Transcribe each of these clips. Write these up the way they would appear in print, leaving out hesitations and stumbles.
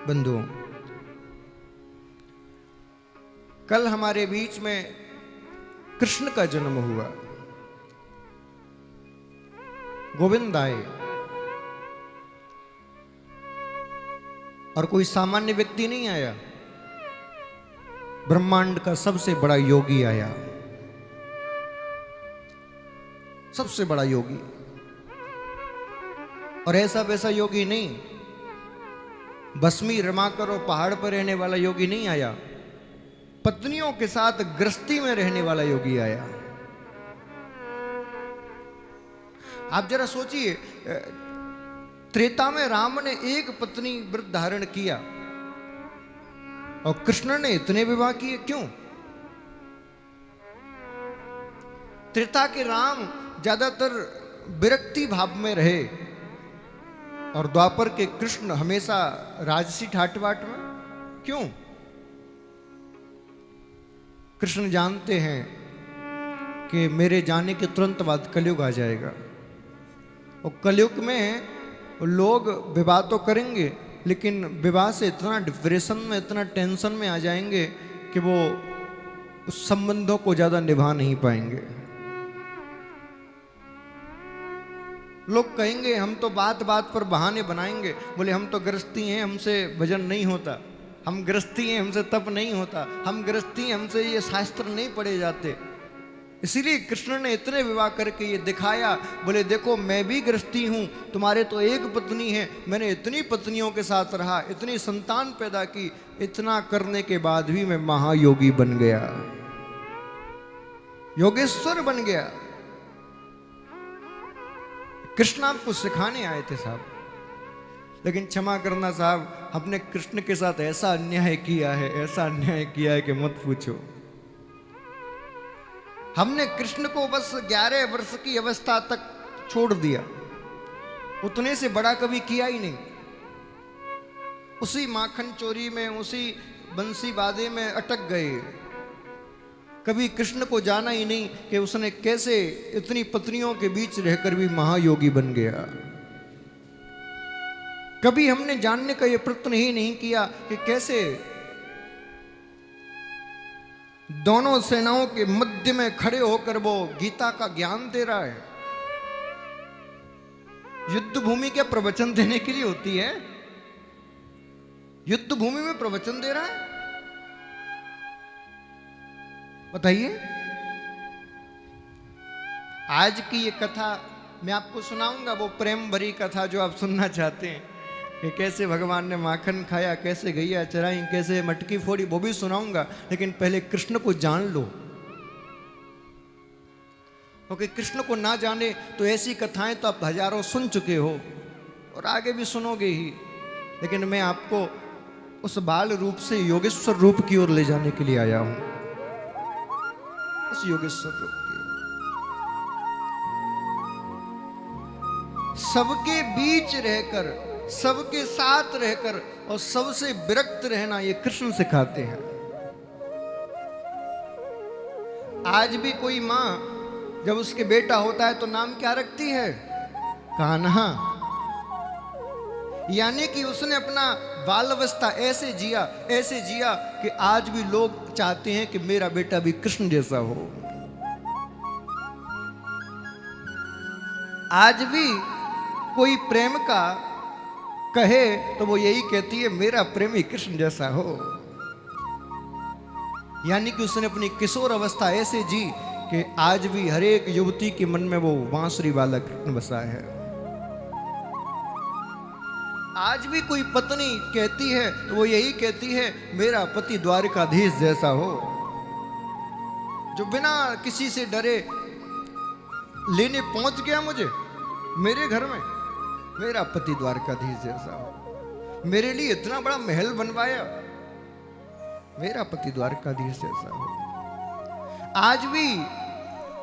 बंधुओं, कल हमारे बीच में कृष्ण का जन्म हुआ। गोविंद आए और कोई सामान्य व्यक्ति नहीं आया, ब्रह्मांड का सबसे बड़ा योगी आया, सबसे बड़ा योगी। और ऐसा वैसा योगी नहीं, भस्मी रमाकर और पहाड़ पर रहने वाला योगी नहीं आया, पत्नियों के साथ गृहस्थी में रहने वाला योगी आया। आप जरा सोचिए, त्रेता में राम ने एक पत्नी व्रत धारण किया और कृष्ण ने इतने विवाह किए, क्यों? त्रेता के राम ज्यादातर विरक्ति भाव में रहे और द्वापर के कृष्ण हमेशा राजसी ठाटबाट में, क्यों? कृष्ण जानते हैं कि मेरे जाने के तुरंत बाद कलयुग आ जाएगा और कलयुग में लोग विवाह तो करेंगे, लेकिन विवाह से इतना डिप्रेशन में, इतना टेंशन में आ जाएंगे कि वो उस संबंधों को ज्यादा निभा नहीं पाएंगे। लोग कहेंगे हम तो बात बात पर बहाने बनाएंगे, बोले हम तो गृहस्थी हैं, हमसे भजन नहीं होता, हम गृहस्थी हैं, हमसे तप नहीं होता, हम गृहस्थी हैं, हमसे ये शास्त्र नहीं पढ़े जाते। इसीलिए कृष्ण ने इतने विवाह करके ये दिखाया, बोले देखो मैं भी गृहस्थी हूं, तुम्हारे तो एक पत्नी है, मैंने इतनी पत्नियों के साथ रहा, इतनी संतान पैदा की, इतना करने के बाद भी मैं महायोगी बन गया, योगेश्वर बन गया। कृष्ण आपको सिखाने आए थे साहब, लेकिन क्षमा करना साहब, हमने कृष्ण के साथ ऐसा अन्याय किया है, ऐसा अन्याय किया है कि मत पूछो। हमने कृष्ण को बस 11 वर्ष की अवस्था तक छोड़ दिया, उतने से बड़ा कभी किया ही नहीं। उसी माखन चोरी में, उसी बंसी वादे में अटक गए, कभी कृष्ण को जाना ही नहीं कि उसने कैसे इतनी पत्नियों के बीच रहकर भी महायोगी बन गया। कभी हमने जानने का यह प्रयत्न ही नहीं किया कि कैसे दोनों सेनाओं के मध्य में खड़े होकर वो गीता का ज्ञान दे रहा है। युद्ध भूमि क्या प्रवचन देने के लिए होती है? युद्ध भूमि में प्रवचन दे रहा है, बताइए। आज की ये कथा मैं आपको सुनाऊंगा, वो प्रेम भरी कथा जो आप सुनना चाहते हैं कि कैसे भगवान ने माखन खाया, कैसे गैया चराई, कैसे मटकी फोड़ी, वो भी सुनाऊंगा। लेकिन पहले कृष्ण को जान लो, क्योंकि कृष्ण को ना जाने तो ऐसी कथाएं तो आप हजारों सुन चुके हो और आगे भी सुनोगे ही। लेकिन मैं आपको उस बाल रूप से योगेश्वर रूप की ओर ले जाने के लिए आया हूं, उस योगेश्वर रूप की। सबके बीच रहकर, सबके साथ रहकर और सबसे विरक्त रहना, ये कृष्ण सिखाते हैं। आज भी कोई मां जब उसके बेटा होता है तो नाम क्या रखती है? कान्हा। यानी कि उसने अपना बाल अवस्था ऐसे जिया, ऐसे जिया कि आज भी लोग चाहते हैं कि मेरा बेटा भी कृष्ण जैसा हो। आज भी कोई प्रेम का कहे तो वो यही कहती है मेरा प्रेमी कृष्ण जैसा हो। यानी कि उसने अपनी किशोर अवस्था ऐसे जी कि आज भी हर एक युवती के मन में वो बांसुरी वाला कृष्ण बसा है। आज भी कोई पत्नी कहती है तो वो यही कहती है मेरा पति द्वारकाधीश जैसा हो, जो बिना किसी से डरे लेने पहुंच गया मुझे मेरे घर में, मेरा पति द्वारकाधीश जैसा हो, मेरे लिए इतना बड़ा महल बनवाया, मेरा पति द्वारकाधीश जैसा हो। आज भी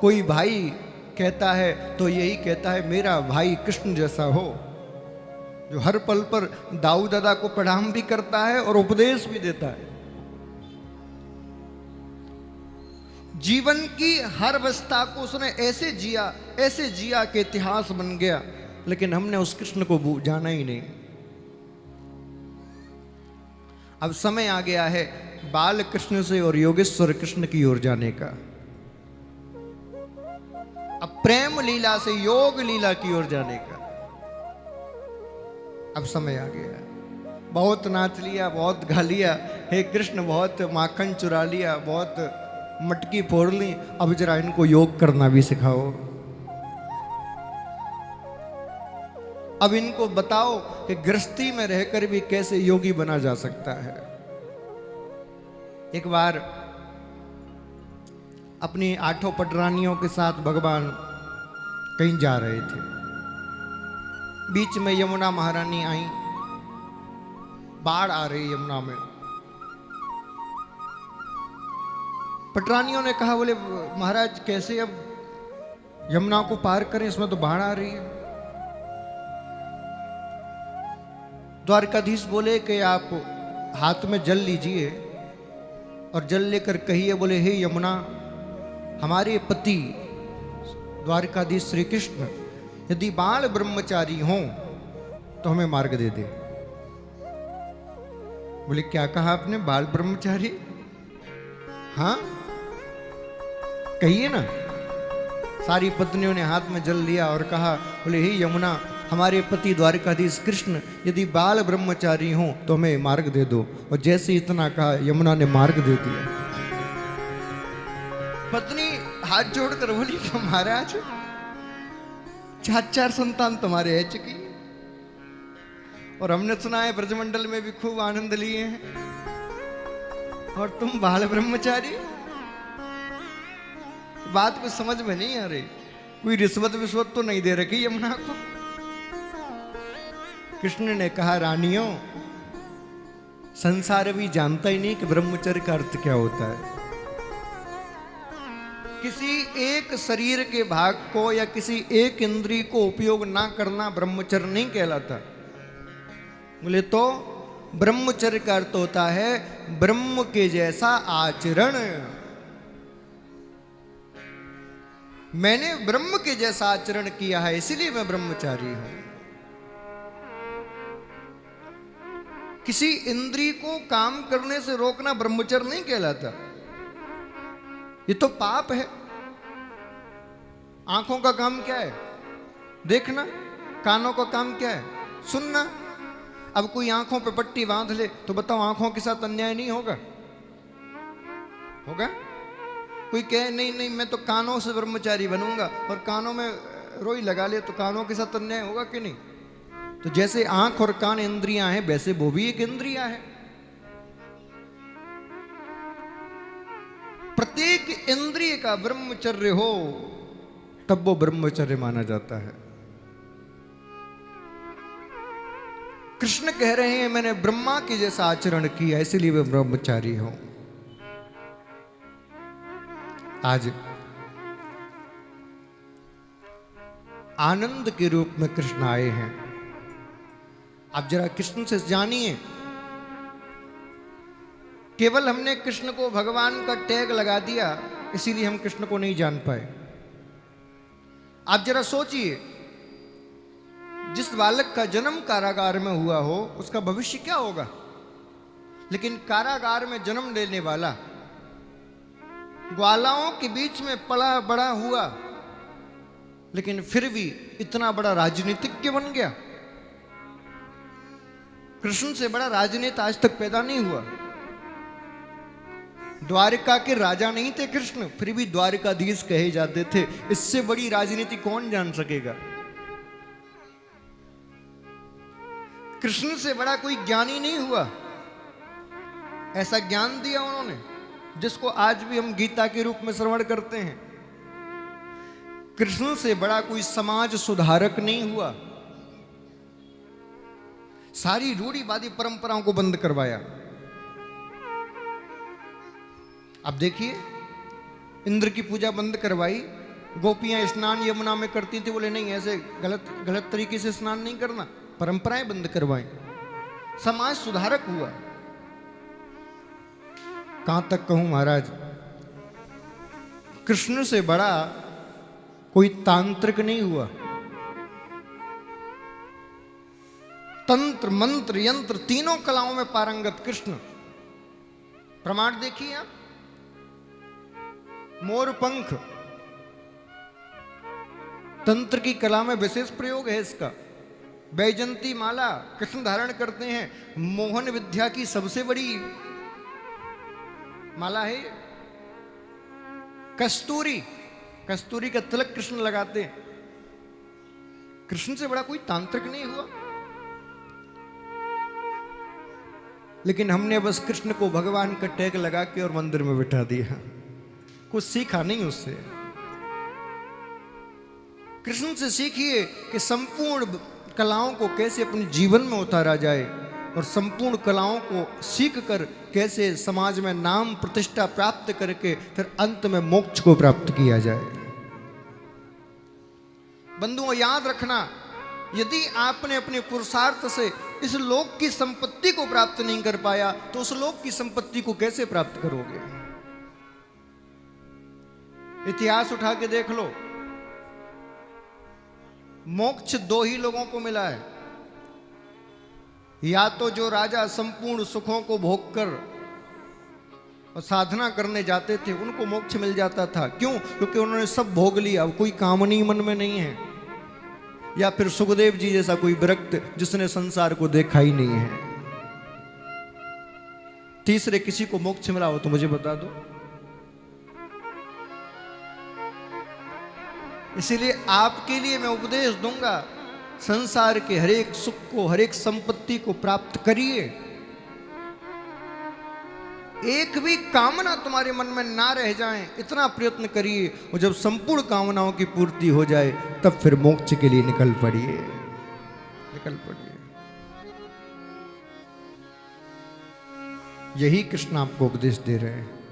कोई भाई कहता है तो यही कहता है मेरा भाई कृष्ण जैसा हो, जो हर पल पर दाऊ दादा को प्रणाम भी करता है और उपदेश भी देता है। जीवन की हर अवस्था को उसने ऐसे जिया, ऐसे जिया कि इतिहास बन गया। लेकिन हमने उस कृष्ण को जाना ही नहीं। अब समय आ गया है बाल कृष्ण से और योगेश्वर कृष्ण की ओर जाने का। अब प्रेम लीला से योग लीला की ओर जाने का अब समय आ गया। बहुत नाच लिया, बहुत गा लिया, हे कृष्ण बहुत माखन चुरा लिया, बहुत मटकी फोड़ ली, अब जरा इनको योग करना भी सिखाओ। अब इनको बताओ कि गृहस्थी में रहकर भी कैसे योगी बना जा सकता है। एक बार अपनी 8 पटरानियों के साथ भगवान कहीं जा रहे थे। बीच में यमुना महारानी आई, बाढ़ आ रही यमुना में। पटरानियों ने कहा, बोले महाराज कैसे अब यमुना को पार करें, इसमें तो बाढ़ आ रही है। द्वारकाधीश बोले कि आप हाथ में जल लीजिए और जल लेकर कहिए, बोले हे यमुना, हमारे पति द्वारकाधीश श्री कृष्ण यदि बाल ब्रह्मचारी हों तो हमें मार्ग दे दे। बोले क्या कहा आपने, बाल ब्रह्मचारी? हाँ कहिए ना। सारी पत्नियों ने हाथ में जल लिया और कहा, बोले हे यमुना, हमारे पति द्वारकाधीश कृष्ण यदि बाल ब्रह्मचारी हों तो हमें मार्ग दे दो। और जैसे इतना कहा यमुना ने मार्ग दे दिया। पत्नी हाथ जोड़कर बोली, महाराज 4 संतान तुम्हारे है चुकी, और हमने सुना है ब्रजमंडल में भी खूब आनंद लिए हैं, और तुम बाल ब्रह्मचारी। बात कुछ समझ में नहीं आ रही। कोई रिश्वत विश्वत तो नहीं दे रखी यमुना को? कृष्ण ने कहा, रानियों, संसार भी जानता ही नहीं कि ब्रह्मचर्य का अर्थ क्या होता है। किसी एक शरीर के भाग को या किसी एक इंद्री को उपयोग ना करना ब्रह्मचर्य नहीं कहलाता। बोले तो ब्रह्मचर्य का अर्थ होता है ब्रह्म के जैसा आचरण। मैंने ब्रह्म के जैसा आचरण किया है, इसलिए मैं ब्रह्मचारी हूं। किसी इंद्री को काम करने से रोकना ब्रह्मचर्य नहीं कहलाता, ये तो पाप है। आंखों का काम क्या है? देखना। कानों का काम क्या है? सुनना। अब कोई आंखों पे पट्टी बांध ले तो बताओ आंखों के साथ अन्याय नहीं होगा? होगा? कोई कहे नहीं नहीं मैं तो कानों से ब्रह्मचारी बनूंगा, और कानों में रोई लगा ले, तो कानों के साथ अन्याय होगा कि नहीं? तो जैसे आंख और कान इंद्रियां हैं, वैसे वो भी एक इंद्रिया है। प्रत्येक इंद्रिय का ब्रह्मचर्य हो तब वो ब्रह्मचर्य माना जाता है। कृष्ण कह रहे हैं मैंने ब्रह्मा के जैसा आचरण किया, इसलिए मैं ब्रह्मचारी हूं। आज आनंद के रूप में कृष्ण आए हैं। आप जरा कृष्ण से जानिए। केवल हमने कृष्ण को भगवान का टैग लगा दिया, इसीलिए हम कृष्ण को नहीं जान पाए। आप जरा सोचिए, जिस बालक का जन्म कारागार में हुआ हो उसका भविष्य क्या होगा? लेकिन कारागार में जन्म लेने वाला ग्वालाओं के बीच में पला बड़ा हुआ, लेकिन फिर भी इतना बड़ा राजनीतिज्ञ बन गया। कृष्ण से बड़ा राजनेता आज तक पैदा नहीं हुआ। द्वारिका के राजा नहीं थे कृष्ण, फिर भी द्वारिकाधीश कहे जाते थे। इससे बड़ी राजनीति कौन जान सकेगा? कृष्ण से बड़ा कोई ज्ञानी नहीं हुआ। ऐसा ज्ञान दिया उन्होंने जिसको आज भी हम गीता के रूप में श्रवण करते हैं। कृष्ण से बड़ा कोई समाज सुधारक नहीं हुआ। सारी रूढ़िवादी परंपराओं को बंद करवाया। अब देखिए, इंद्र की पूजा बंद करवाई, गोपियां स्नान यमुना में करती थी, बोले नहीं ऐसे गलत तरीके से स्नान नहीं करना, परंपराएं बंद करवाई। समाज सुधारक हुआ। कहां तक कहूं महाराज, कृष्ण से बड़ा कोई तांत्रिक नहीं हुआ। तंत्र मंत्र यंत्र तीनों कलाओं में पारंगत कृष्ण प्रमाण देखिए आप, मोर पंख तंत्र की कला में विशेष प्रयोग है इसका। बैजंती माला कृष्ण धारण करते हैं, मोहन विद्या की सबसे बड़ी माला है। कस्तूरी, कस्तूरी का तिलक कृष्ण लगाते हैं। कृष्ण से बड़ा कोई तांत्रिक नहीं हुआ। लेकिन हमने बस कृष्ण को भगवान का टैग लगा के और मंदिर में बिठा दिया, कुछ सीखा नहीं उससे। कृष्ण से सीखिए कि संपूर्ण कलाओं को कैसे अपने जीवन में उतारा जाए और संपूर्ण कलाओं को सीख कर कैसे समाज में नाम प्रतिष्ठा प्राप्त करके फिर अंत में मोक्ष को प्राप्त किया जाए। बंधुओं याद रखना, यदि आपने अपने पुरुषार्थ से इस लोक की संपत्ति को प्राप्त नहीं कर पाया तो उस लोक की संपत्ति को कैसे प्राप्त करोगे। इतिहास उठा के देख लो, मोक्ष दो ही लोगों को मिला है। या तो जो राजा संपूर्ण सुखों को भोग कर और साधना करने जाते थे उनको मोक्ष मिल जाता था। क्यों? क्योंकि उन्होंने सब भोग लिया, अब कोई कामनी मन में नहीं है। या फिर सुखदेव जी जैसा कोई विरक्त जिसने संसार को देखा ही नहीं है। तीसरे किसी को मोक्ष मिला हो तो मुझे बता दो। इसीलिए आपके लिए मैं उपदेश दूंगा, संसार के हर एक सुख को, हर एक संपत्ति को प्राप्त करिए। एक भी कामना तुम्हारे मन में ना रह जाए, इतना प्रयत्न करिए। और जब संपूर्ण कामनाओं की पूर्ति हो जाए तब फिर मोक्ष के लिए निकल पड़िए, निकल पड़िए। यही कृष्ण आपको उपदेश दे रहे हैं।